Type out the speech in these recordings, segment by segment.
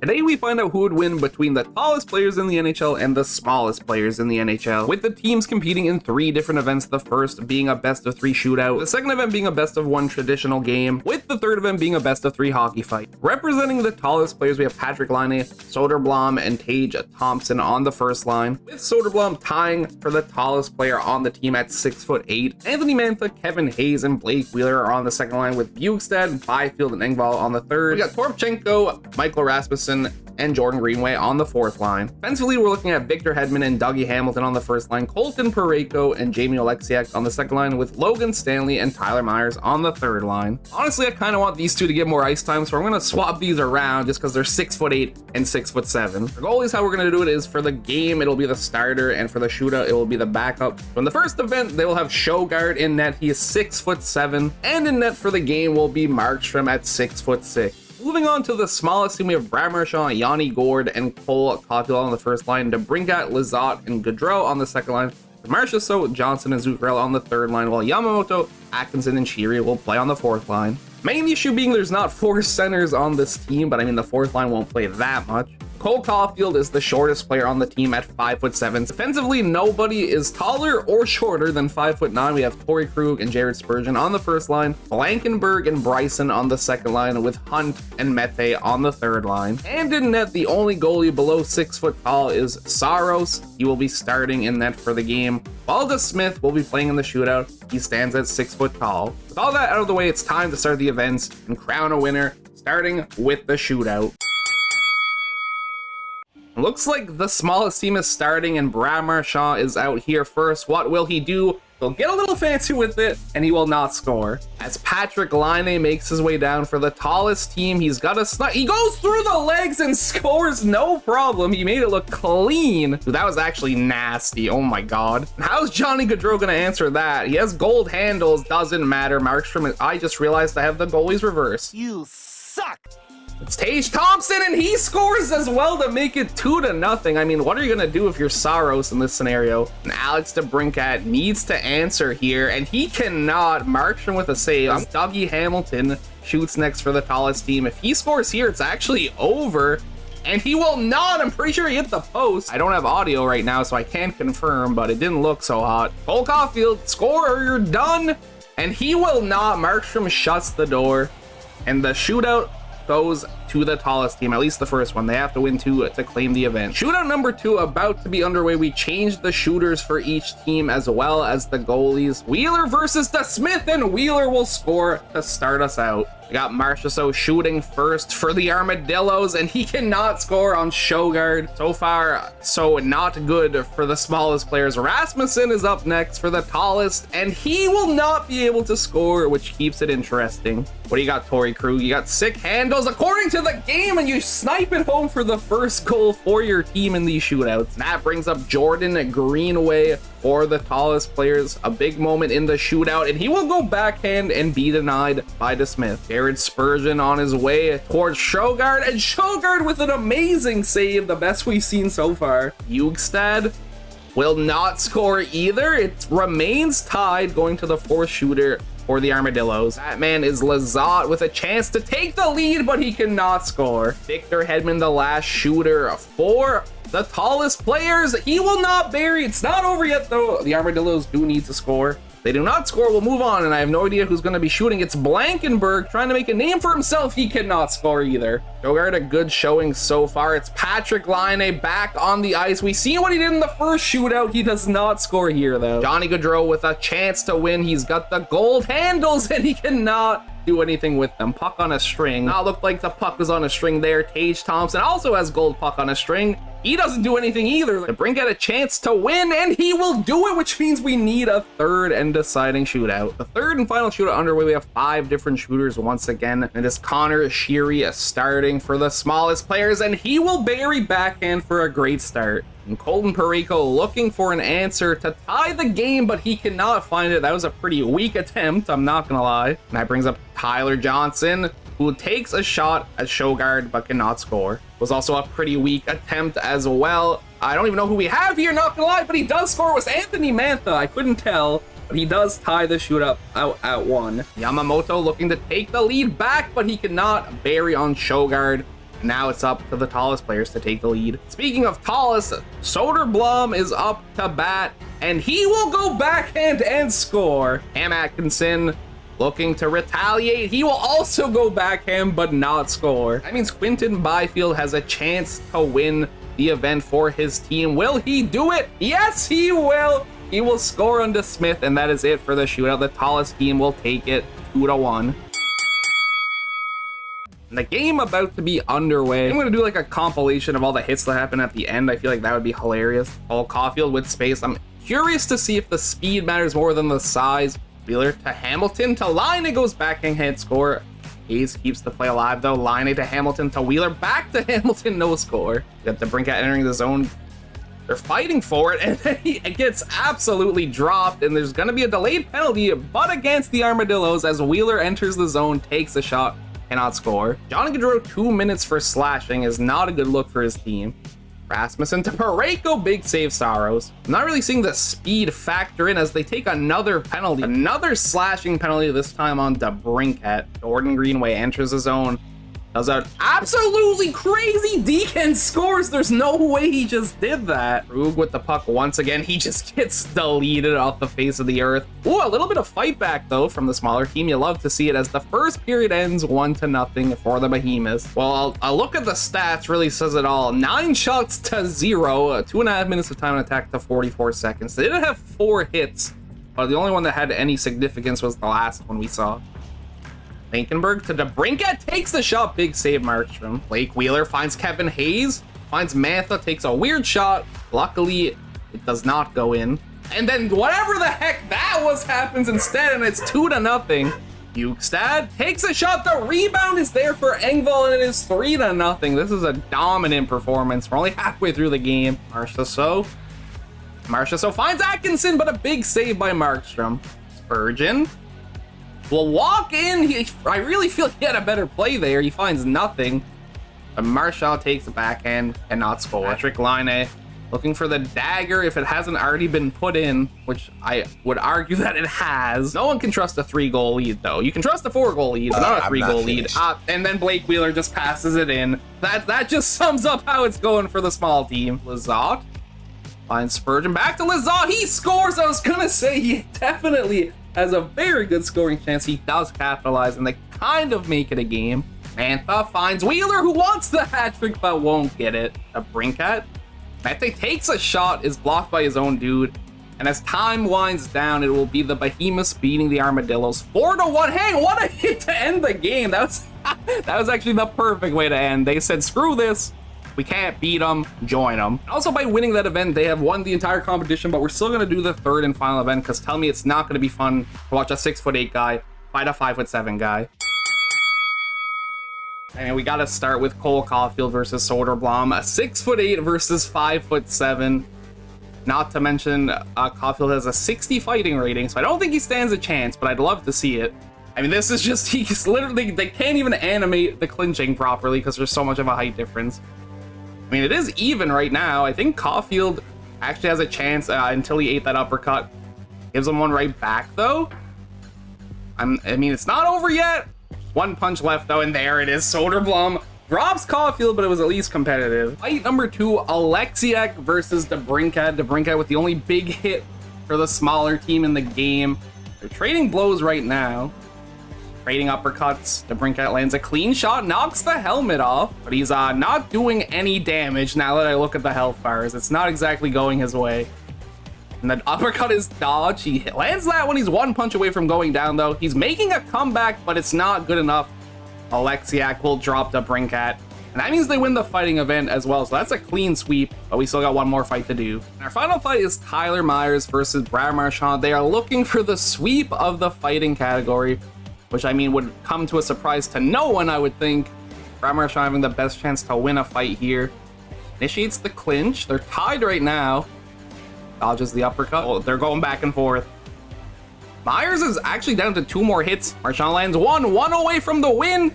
Today we find out who would win between the tallest players in the NHL and the smallest players in the NHL, with the teams competing in 3 different events, the first being a best of 3 shootout, the second event being a best of 1 traditional game, with the third event being a best of 3 hockey fight. Representing the tallest players, we have Patrick Laine, Soderblom, and Tage Thompson on the first line, with Soderblom tying for the tallest player on the team at 6'8". Anthony Mantha, Kevin Hayes, and Blake Wheeler are on the second line, with Bjugstad, Byfield, and Engvall on the third. We got Torpchenko, Michael Rasmussen, and Jordan Greenway on the fourth line. Offensively, we're looking at Victor Hedman and Dougie Hamilton on the first line, Colton Parayko and Jamie Oleksiak on the second line, with Logan Stanley and Tyler Myers on the third line. Honestly, I kind of want these two to get more ice time, so I'm going to swap these around just because they're 6'8" and 6'7". For goalies, how we're going to do it is for the game, it'll be the starter, and for the shootout, it will be the backup. So in the first event, they will have Sjogard in net. He is 6'7", and in net for the game will be Markstrom at 6'6". Moving on to the smallest team, we have Brad Marchand, Yanni Gourde, and Cole Caulfield on the first line, DeBrincat, Lizotte, and Gaudreau on the second line, Marchessault, Johnson, and Zuccarello on the third line, while Yamamoto, Atkinson, and Sheary will play on the fourth line. Main issue being there's not 4 centers on this team, but I mean the fourth line won't play that much. Cole Caulfield is the shortest player on the team at 5'7". Defensively, nobody is taller or shorter than 5'9". We have Torrey Krug and Jared Spurgeon on the first line, Blankenberg and Bryson on the second line, with Hunt and Mete on the third line. And in net, the only goalie below 6 foot tall is Saros. He will be starting in net for the game. Balda Smith will be playing in the shootout. He stands at 6 foot tall. With all that out of the way, it's time to start the events and crown a winner, starting with the shootout. Looks like the smallest team is starting and Brad Marchand is out here first. What will he do? He'll get a little fancy with it and he will not score. As Patrick Laine makes his way down for the tallest team, he's got a he goes through the legs and scores no problem. He made it look clean. Dude, that was actually nasty. Oh my god. How's Johnny Gaudreau gonna answer that? He has gold handles, doesn't matter. Markstrom, I just realized I have the goalies reversed. You suck. It's Tage Thompson, and he scores as well to make it 2-0. I mean, what are you gonna do if you're Saros in this scenario? And Alex DeBrincat needs to answer here, and he cannot. Markstrom with a save. Dougie Hamilton shoots next for the tallest team. If he scores here, it's actually over. And he will not. I'm pretty sure he hit the post. I don't have audio right now, so I can't confirm, but it didn't look so hot. Cole Caulfield, score or you're done. And he will not. Markstrom shuts the door, and the shootout goes to the tallest team, at least the first one. They have to win 2 to claim the event. Shootout number 2 about to be underway. We changed the shooters for each team as well as the goalies. Wheeler versus the Smith, and Wheeler will score to start us out. We got Marchessault shooting first for the Armadillos, and he cannot score on Sjogard. So far, so not good for the smallest players. Rasmussen is up next for the tallest, and he will not be able to score, which keeps it interesting. What do you got, Torrey Krug? You got sick handles according to the game, and you snipe it home for the first goal for your team in these shootouts. That brings up Jordan Greenway for the tallest players. A big moment in the shootout, and he will go backhand and be denied by DeSmith. Jared Spurgeon on his way towards Sjogard, and Sjogard with an amazing save, the best we've seen so far. Bjugstad will not score either. It remains tied going to the fourth shooter for the Armadillos. That man is Lizotte with a chance to take the lead, but he cannot score. Victor Hedman, the last shooter for the tallest players. He will not bury. It's not over yet, though. The Armadillos do need to score. They do not score, we'll move on, and I have no idea who's going to be shooting. It's Blankenberg trying to make a name for himself. He cannot score either. Sjogard, a good showing so far. It's Patrick Laine back on the ice. We see what he did in the first shootout. He does not score here, though. Johnny Gaudreau with a chance to win. He's got the gold handles, and he cannot do anything with them. Puck on a string. Not looked like the puck was on a string there. Tage Thompson also has gold puck on a string. He doesn't do anything either. DeBrincat a chance to win, and he will do it, which means we need a third and deciding shootout. The third and final shootout underway. We have 5 different shooters once again. It is Connor Sheary starting for the smallest players, and he will bury backhand for a great start. And Colton Parayko looking for an answer to tie the game, but he cannot find it. That was a pretty weak attempt, I'm not gonna lie. And that brings up Tyler Johnson, who takes a shot at Sjogard but cannot score. Was also a pretty weak attempt as well. I don't even know who we have here, not gonna lie, but he does score. It was Anthony Mantha. I couldn't tell, but he does tie the shootout out at 1. Yamamoto looking to take the lead back, but he cannot bury on Sjogard. Now it's up to the tallest players to take the lead. Speaking of tallest, Soderblom is up to bat, and he will go backhand and score. Cam Atkinson looking to retaliate. He will also go backhand, but not score. That means Quinton Byfield has a chance to win the event for his team. Will he do it? Yes, he will. He will score onto Smith, and that is it for the shootout. The tallest team will take it 2-1. The game about to be underway. I'm going to do like a compilation of all the hits that happen at the end. I feel like that would be hilarious. Cole Caulfield with space. I'm curious to see if the speed matters more than the size. Wheeler to Hamilton to Line. It goes backhand score. Hayes keeps the play alive though. Line to Hamilton to Wheeler. Back to Hamilton. No score. Got the Brinkat entering the zone. They're fighting for it, and then it gets absolutely dropped, and there's going to be a delayed penalty, but against the Armadillos as Wheeler enters the zone, takes a shot, cannot score. Johnny Gaudreau, 2 minutes for slashing is not a good look for his team. Rasmussen to Parayko, big save Saros. I'm not really seeing the speed factor in as they take another penalty. Another slashing penalty, this time on DeBrincat. Jordan Greenway enters the zone. Does an absolutely crazy deke and scores. There's no way he just did that. Krug with the puck once again. He just gets deleted off the face of the earth. Ooh, a little bit of fight back though from the smaller team. You love to see it as the first period ends 1-0 for the Behemoths. Well, a look at the stats really says it all. 9 shots to 0, 2.5 minutes of time on attack to 44 seconds. They did have 4 hits, but the only one that had any significance was the last one we saw. Lankenberg to DeBrincat, takes the shot, big save Markstrom. Blake Wheeler finds Kevin Hayes, finds Mantha, takes a weird shot. Luckily, it does not go in. And then whatever the heck that was happens instead, and it's 2-0. Bukestad takes a shot, the rebound is there for Engvall, and it is 3-0. This is a dominant performance. We're only halfway through the game. Marchessault finds Atkinson, but a big save by Markstrom. Spurgeon will walk in. I really feel he had a better play there. He finds nothing. But Marchand takes the backhand and not score. Patrick Laine looking for the dagger if it hasn't already been put in, which I would argue that it has. No one can trust a 3-goal lead, though. You can trust a 4-goal lead, but not a 3-goal lead. And then Blake Wheeler just passes it in. That just sums up how it's going for the small team. Lizotte finds Spurgeon. Back to Lizotte. He scores. I was going to say he definitely has a very good scoring chance. He does capitalize, and they kind of make it a game. Mantha finds Wheeler, who wants the hat trick but won't get it. DeBrincat. Mete takes a shot, is blocked by his own dude, and as time winds down, it will be the Behemoths beating the Armadillos 4-1. Hey, what a hit to end the game. That was actually the perfect way to end. They said, screw this. We can't beat them, join them. Also, by winning that event, they have won the entire competition, but we're still going to do the third and final event, because tell me it's not going to be fun to watch a 6'8" guy fight a 5'7" guy. And we got to start with Cole Caulfield versus Soderblom, a 6'8" versus 5'7". Not to mention, Caulfield has a 60 fighting rating, so I don't think he stands a chance, but I'd love to see it. I mean, this is just, he's literally, they can't even animate the clinching properly because there's so much of a height difference. I mean, it is even right now. I think Caulfield actually has a chance until he ate that uppercut. Gives him one right back, though. I mean, it's not over yet. 1 punch left, though, and there it is. Soderblom drops Caulfield, but it was at least competitive. Fight number 2, Alexiak versus DeBrincat. DeBrincat with the only big hit for the smaller team in the game. They're trading blows right now. Trading uppercuts. DeBrincat lands a clean shot, knocks the helmet off, but he's not doing any damage now that I look at the health bars. It's not exactly going his way. And the uppercut is dodged. He lands that when he's 1 punch away from going down, though. He's making a comeback, but it's not good enough. Alexiak will drop DeBrincat, and that means they win the fighting event as well. So that's a clean sweep, but we still got one more fight to do. And our final fight is Tyler Myers versus Brad Marchand. They are looking for the sweep of the fighting category, which I mean would come to a surprise to no one, I would think. Brad Marchand having the best chance to win a fight here. Initiates the clinch. They're tied right now. Dodges the uppercut. Oh, they're going back and forth. Myers is actually down to 2 more hits. Marchand lands one away from the win.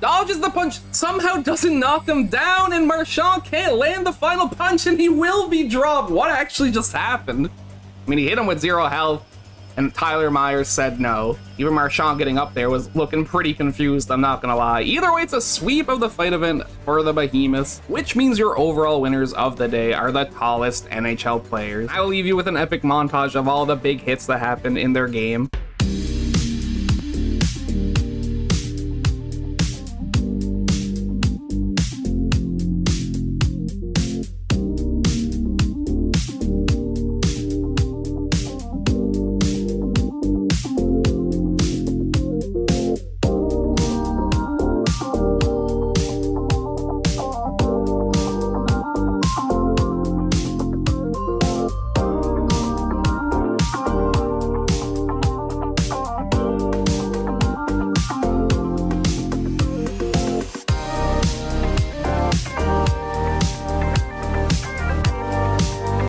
Dodges the punch, somehow doesn't knock him down, and Marchand can't land the final punch, and he will be dropped. What actually just happened? I mean, he hit him with 0 health. And Tyler Myers said no. Even Marchand getting up there was looking pretty confused, I'm not gonna lie. Either way, it's a sweep of the fight event for the Behemoths, which means your overall winners of the day are the tallest NHL players. I will leave you with an epic montage of all the big hits that happened in their game.